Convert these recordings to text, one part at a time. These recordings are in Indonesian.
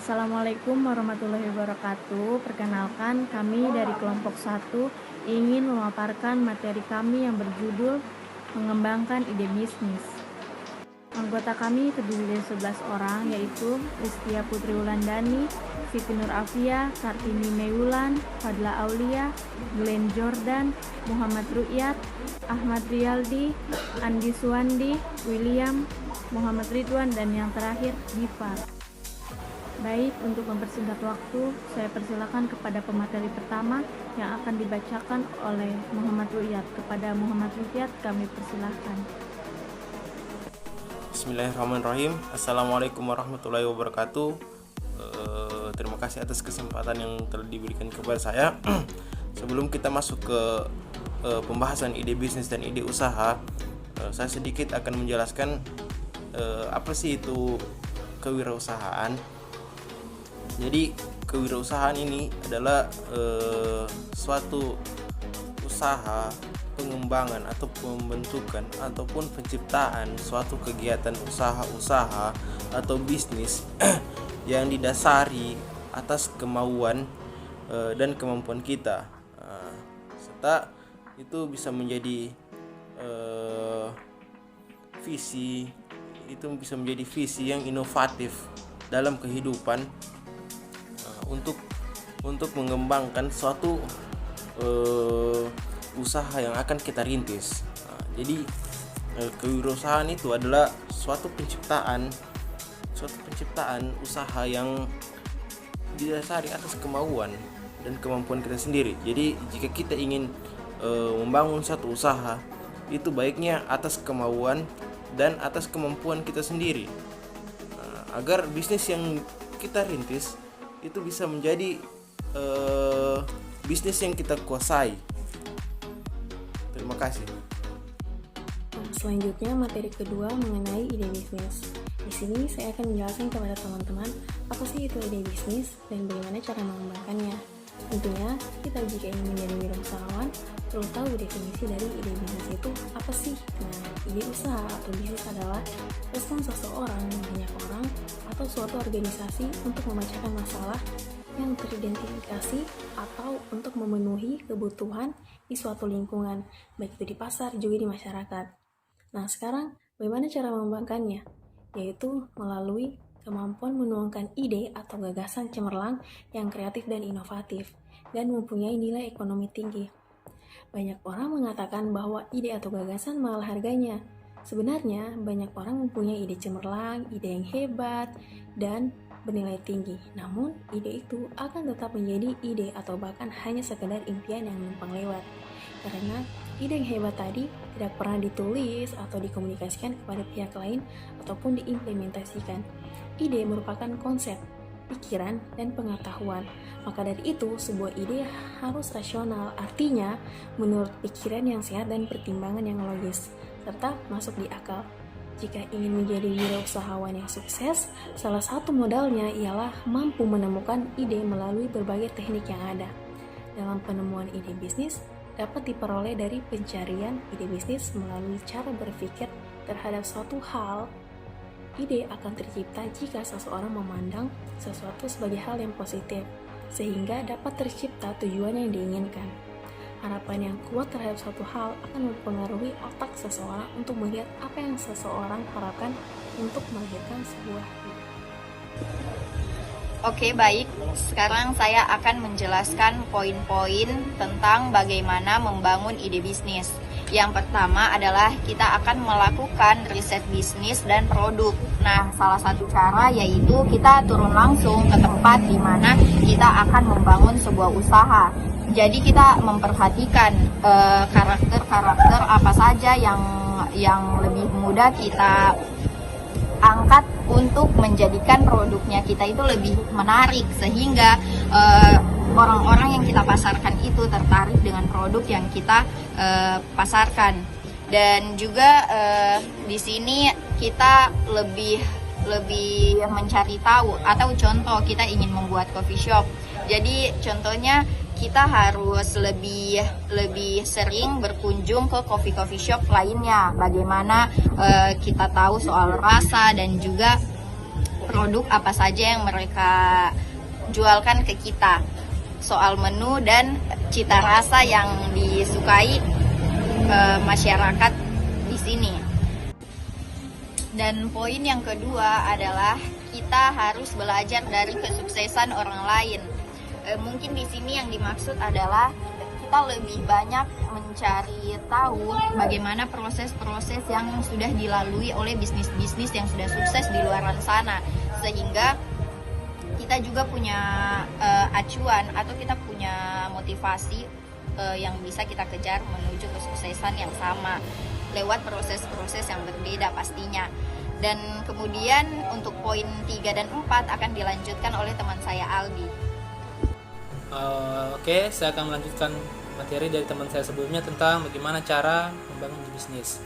Assalamualaikum warahmatullahi wabarakatuh. Perkenalkan, kami dari kelompok 1 ingin memaparkan materi kami yang berjudul Mengembangkan Ide Bisnis. Anggota kami terdiri dari 11 orang, yaitu Rizkia Putri Wulandani, Siti Nur Afia, Kartini Meiwulan, Fadla Aulia, Glenn Jordan, Muhammad Ru'yat, Ahmad Riyaldi, Andi Suwandi, William, Muhammad Ridwan, dan yang terakhir Diva. Baik, untuk mempersingkat waktu, saya persilakan kepada pemateri pertama yang akan dibacakan oleh Muhammad Ru'yat. Kepada Muhammad Ru'yat kami persilakan. Bismillahirrahmanirrahim. Assalamualaikum warahmatullahi wabarakatuh. Terima kasih atas kesempatan yang telah diberikan kepada saya. Sebelum kita masuk ke pembahasan ide bisnis dan ide usaha, saya sedikit akan menjelaskan apa sih itu kewirausahaan. Jadi kewirausahaan ini adalah suatu usaha, pengembangan atau pembentukan ataupun penciptaan suatu kegiatan usaha atau bisnis yang didasari atas kemauan dan kemampuan kita, serta itu bisa menjadi visi yang inovatif dalam kehidupan, untuk mengembangkan suatu usaha yang akan kita rintis. Jadi kewirausahaan itu adalah suatu penciptaan usaha yang didasari atas kemauan dan kemampuan kita sendiri. Jadi jika kita ingin membangun satu usaha, itu baiknya atas kemauan dan atas kemampuan kita sendiri, agar bisnis yang kita rintis itu bisa menjadi bisnis yang kita kuasai. Terima kasih. Selanjutnya materi kedua mengenai ide bisnis. Di sini saya akan menjelaskan kepada teman-teman apa sih itu ide bisnis dan bagaimana cara mengembangkannya. Tentunya kita jika ingin menjadi wirausahawan perlu tahu definisi dari ide bisnis itu apa sih. Nah, ide usaha atau bisnis adalah respons seseorang, banyak orang, atau suatu organisasi untuk memecahkan masalah yang teridentifikasi atau untuk memenuhi kebutuhan di suatu lingkungan, baik itu di pasar juga di masyarakat. Nah, sekarang bagaimana cara mengembangkannya? Yaitu melalui kemampuan menuangkan ide atau gagasan cemerlang yang kreatif dan inovatif dan mempunyai nilai ekonomi tinggi. Banyak orang mengatakan bahwa ide atau gagasan mahal harganya. Sebenarnya banyak orang mempunyai ide cemerlang, ide yang hebat, dan bernilai tinggi. Namun, ide itu akan tetap menjadi ide atau bahkan hanya sekedar impian yang numpang lewat. Karena ide yang hebat tadi tidak pernah ditulis atau dikomunikasikan kepada pihak lain ataupun diimplementasikan. Ide merupakan konsep, pikiran, dan pengetahuan. Maka dari itu, sebuah ide harus rasional, artinya menurut pikiran yang sehat dan pertimbangan yang logis, serta masuk di akal. Jika ingin menjadi wirausahawan yang sukses, salah satu modalnya ialah mampu menemukan ide melalui berbagai teknik yang ada. Dalam penemuan ide bisnis, dapat diperoleh dari pencarian ide bisnis melalui cara berpikir terhadap suatu hal. Ide akan tercipta jika seseorang memandang sesuatu sebagai hal yang positif, sehingga dapat tercipta tujuan yang diinginkan. Harapan yang kuat terhadap suatu hal akan mempengaruhi otak seseorang untuk melihat apa yang seseorang harapkan untuk melahirkan sebuah ide. Oke, baik. Sekarang saya akan menjelaskan poin-poin tentang bagaimana membangun ide bisnis. Yang pertama adalah kita akan melakukan riset bisnis dan produk. Nah, salah satu cara yaitu kita turun langsung ke tempat di mana kita akan membangun sebuah usaha. Jadi kita memperhatikan karakter-karakter apa saja yang lebih mudah kita angkat untuk menjadikan produknya kita itu lebih menarik, sehingga orang-orang yang kita pasarkan itu tertarik dengan produk yang kita pasarkan. Dan juga di sini kita lebih mencari tahu, atau contoh kita ingin membuat coffee shop. Jadi contohnya kita harus lebih sering berkunjung ke coffee shop lainnya. Bagaimana kita tahu soal rasa dan juga produk apa saja yang mereka jualkan ke kita, soal menu dan cita rasa yang disukai masyarakat di sini. Dan poin yang kedua adalah kita harus belajar dari kesuksesan orang lain. Mungkin di sini yang dimaksud adalah kita lebih banyak mencari tahu bagaimana proses-proses yang sudah dilalui oleh bisnis-bisnis yang sudah sukses di luar sana, sehingga kita juga punya acuan atau kita punya motivasi yang bisa kita kejar menuju kesuksesan yang sama lewat proses-proses yang berbeda pastinya. Dan kemudian untuk poin 3 dan 4 akan dilanjutkan oleh teman saya Aldi. Oke, saya akan melanjutkan materi dari teman saya sebelumnya tentang bagaimana cara membangun bisnis.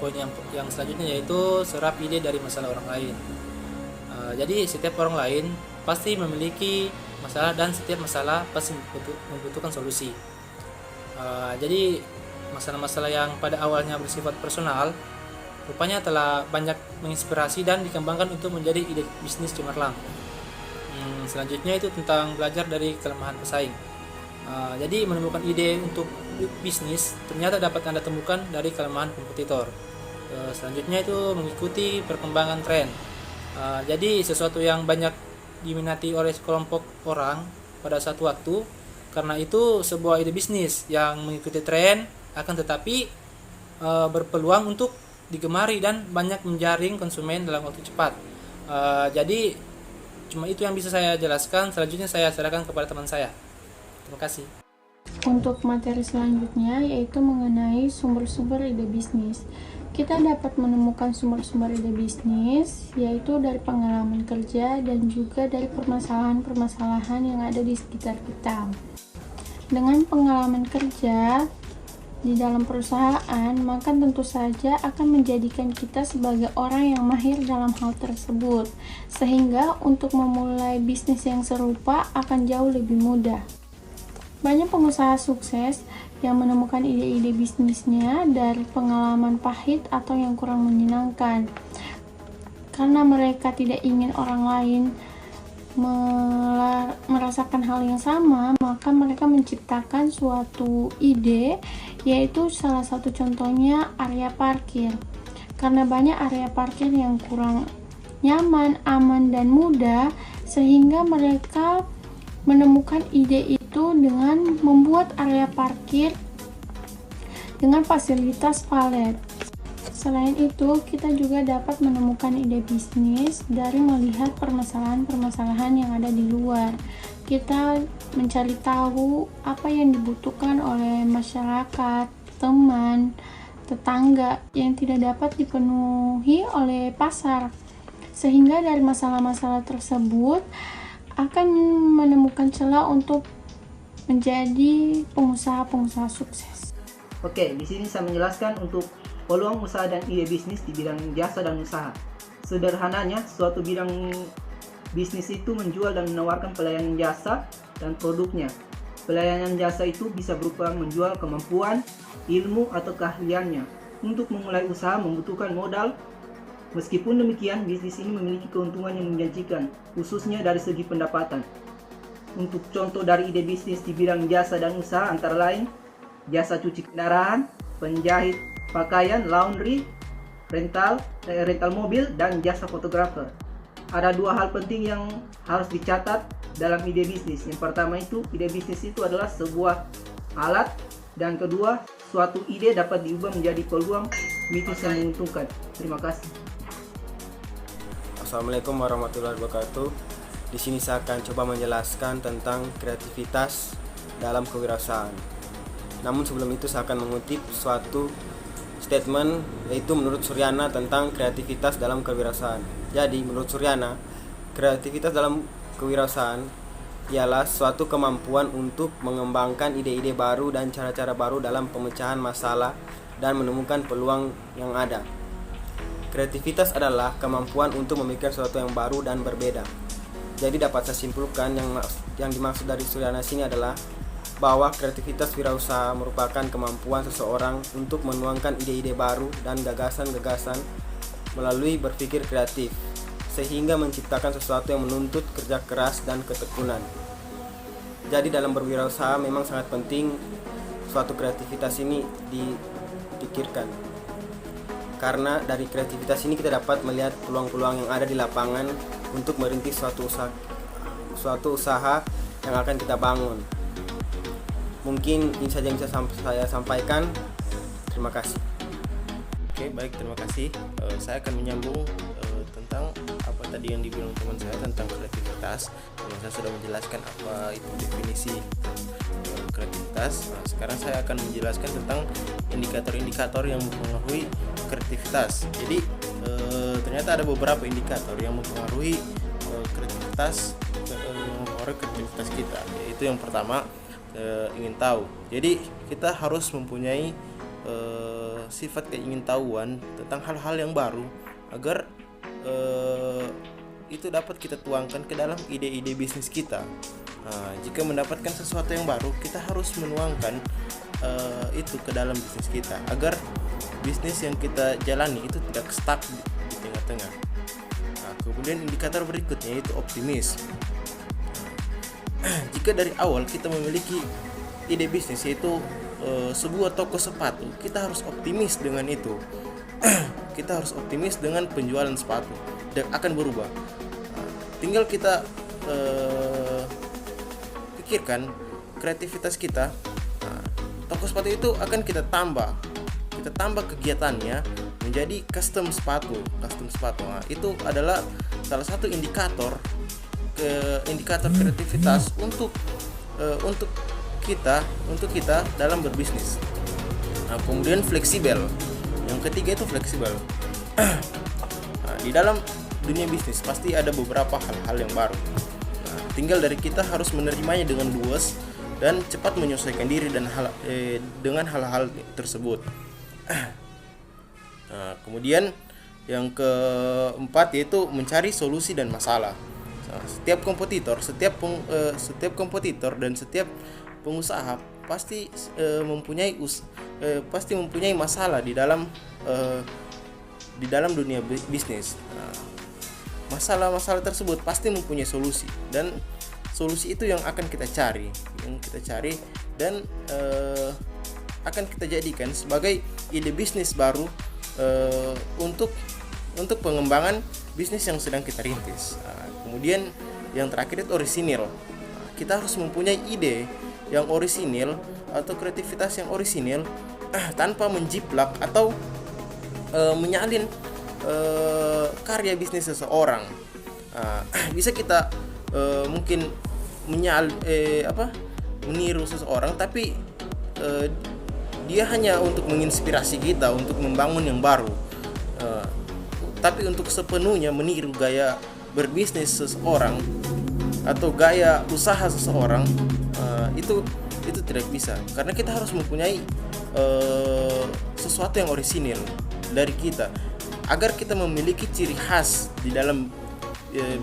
Poin yang selanjutnya yaitu serap ide dari masalah orang lain. Jadi setiap orang lain pasti memiliki masalah dan setiap masalah pasti membutuhkan solusi. Jadi masalah-masalah yang pada awalnya bersifat personal rupanya telah banyak menginspirasi dan dikembangkan untuk menjadi ide bisnis cemerlang. Selanjutnya itu tentang belajar dari kelemahan pesaing. Jadi menemukan ide untuk bisnis ternyata dapat Anda temukan dari kelemahan kompetitor. Selanjutnya itu mengikuti perkembangan tren. Jadi sesuatu yang banyak diminati oleh sekelompok orang pada satu waktu, karena itu sebuah ide bisnis yang mengikuti tren akan tetapi berpeluang untuk digemari dan banyak menjaring konsumen dalam waktu cepat. Jadi cuma itu yang bisa saya jelaskan. Selanjutnya saya serahkan kepada teman saya. Terima kasih. Untuk materi selanjutnya yaitu mengenai sumber-sumber ide bisnis. Kita dapat menemukan sumber-sumber ide bisnis yaitu dari pengalaman kerja dan juga dari permasalahan-permasalahan yang ada di sekitar kita. Dengan pengalaman kerja di dalam perusahaan, maka tentu saja akan menjadikan kita sebagai orang yang mahir dalam hal tersebut, sehingga untuk memulai bisnis yang serupa akan jauh lebih mudah. Banyak pengusaha sukses yang menemukan ide-ide bisnisnya dari pengalaman pahit atau yang kurang menyenangkan. Karena mereka tidak ingin orang lain merasakan hal yang sama, maka mereka menciptakan suatu ide, yaitu salah satu contohnya area parkir. Karena banyak area parkir yang kurang nyaman, aman, dan mudah, sehingga mereka menemukan ide itu dengan membuat area parkir dengan fasilitas valet. Selain itu, kita juga dapat menemukan ide bisnis dari melihat permasalahan-permasalahan yang ada di luar. Kita mencari tahu apa yang dibutuhkan oleh masyarakat, teman, tetangga yang tidak dapat dipenuhi oleh pasar. Sehingga dari masalah-masalah tersebut akan menemukan celah untuk menjadi pengusaha-pengusaha sukses. Oke, di sini saya menjelaskan untuk peluang usaha dan ide bisnis di bidang jasa dan usaha. Sederhananya, suatu bidang bisnis itu menjual dan menawarkan pelayanan jasa dan produknya. Pelayanan jasa itu bisa berupa menjual kemampuan, ilmu, atau keahliannya. Untuk memulai usaha membutuhkan modal. Meskipun demikian, bisnis ini memiliki keuntungan yang menjanjikan, khususnya dari segi pendapatan. Untuk contoh dari ide bisnis di bidang jasa dan usaha antara lain, jasa cuci kendaraan, penjahit pakaian, laundry, rental mobil, dan jasa fotografer. Ada dua hal penting yang harus dicatat dalam ide bisnis. Yang pertama itu, ide bisnis itu adalah sebuah alat, dan kedua, suatu ide dapat diubah menjadi peluang bisnis yang menguntungkan. Terima kasih. Assalamualaikum warahmatullahi wabarakatuh. Di sini saya akan coba menjelaskan tentang kreativitas dalam kewirausahaan. Namun sebelum itu saya akan mengutip suatu statement, yaitu menurut Suryana tentang kreativitas dalam kewirausahaan. Jadi menurut Suryana, kreativitas dalam kewirausahaan ialah suatu kemampuan untuk mengembangkan ide-ide baru dan cara-cara baru dalam pemecahan masalah dan menemukan peluang yang ada. Kreativitas adalah kemampuan untuk memikirkan sesuatu yang baru dan berbeda. Jadi dapat saya simpulkan yang dimaksud dari Suryana sini adalah bahwa kreativitas wirausaha merupakan kemampuan seseorang untuk menuangkan ide-ide baru dan gagasan-gagasan melalui berpikir kreatif, sehingga menciptakan sesuatu yang menuntut kerja keras dan ketekunan. Jadi dalam berwirausaha memang sangat penting suatu kreativitas ini dipikirkan. Karena dari kreativitas ini kita dapat melihat peluang-peluang yang ada di lapangan untuk merintis suatu usaha yang akan kita bangun. Mungkin ini saja yang bisa saya sampaikan. Terima kasih. Oke, baik, terima kasih. Saya akan menyambung tentang apa tadi yang dibilang teman saya tentang kreativitas. Saya sudah menjelaskan apa itu definisi kreativitas. Nah, sekarang saya akan menjelaskan tentang indikator-indikator yang mempengaruhi kreativitas. Jadi ternyata ada beberapa indikator yang mempengaruhi kreativitas kita. Yaitu yang pertama, ingin tahu. Jadi kita harus mempunyai sifat keingintahuan tentang hal-hal yang baru agar itu dapat kita tuangkan ke dalam ide-ide bisnis kita. Jika mendapatkan sesuatu yang baru, kita harus menuangkan itu ke dalam bisnis kita agar bisnis yang kita jalani itu tidak stuck di tengah-tengah. Kemudian indikator berikutnya yaitu optimis. Jika dari awal kita memiliki ide bisnis yaitu sebuah toko sepatu, kita harus optimis dengan itu. Kita harus optimis dengan penjualan sepatu dan akan berubah. Tinggal kita pikirkan kreativitas kita. Toko sepatu itu akan kita tambah kegiatannya menjadi custom sepatu. Itu adalah salah satu indikator kreativitas untuk kita dalam berbisnis. Kemudian fleksibel. Yang ketiga itu fleksibel. Di dalam dunia bisnis pasti ada beberapa hal-hal yang baru. Tinggal dari kita harus menerimanya dengan luas dan cepat menyesuaikan diri dengan hal-hal tersebut. Kemudian yang keempat yaitu mencari solusi dan masalah. Setiap kompetitor dan setiap pengusaha pasti mempunyai masalah di dalam dunia bisnis. Masalah-masalah tersebut pasti mempunyai solusi dan solusi itu yang akan kita cari dan akan kita jadikan sebagai ide bisnis baru untuk pengembangan bisnis yang sedang kita rintis. Kemudian yang terakhir itu orisinil. Kita harus mempunyai ide yang orisinil atau kreativitas yang orisinil tanpa menjiplak atau menyalin karya bisnis seseorang. Bisa kita mungkin meniru seseorang, tapi dia hanya untuk menginspirasi kita untuk membangun yang baru. Tapi untuk sepenuhnya meniru gaya berbisnis seseorang atau gaya usaha seseorang, itu tidak bisa, karena kita harus mempunyai sesuatu yang orisinil dari kita agar kita memiliki ciri khas di dalam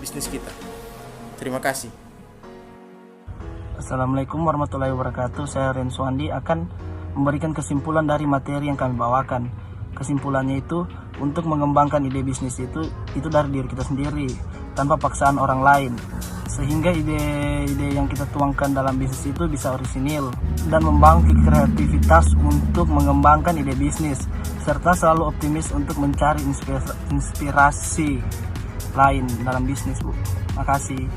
bisnis kita. Terima kasih. Assalamualaikum warahmatullahi wabarakatuh. Saya Ren Suhandi akan memberikan kesimpulan dari materi yang kami bawakan. Kesimpulannya itu untuk mengembangkan ide bisnis itu dari diri kita sendiri tanpa paksaan orang lain, sehingga ide-ide yang kita tuangkan dalam bisnis itu bisa orisinil dan membangun kreativitas untuk mengembangkan ide bisnis, serta selalu optimis untuk mencari inspirasi lain dalam bisnis, Bu. Makasih.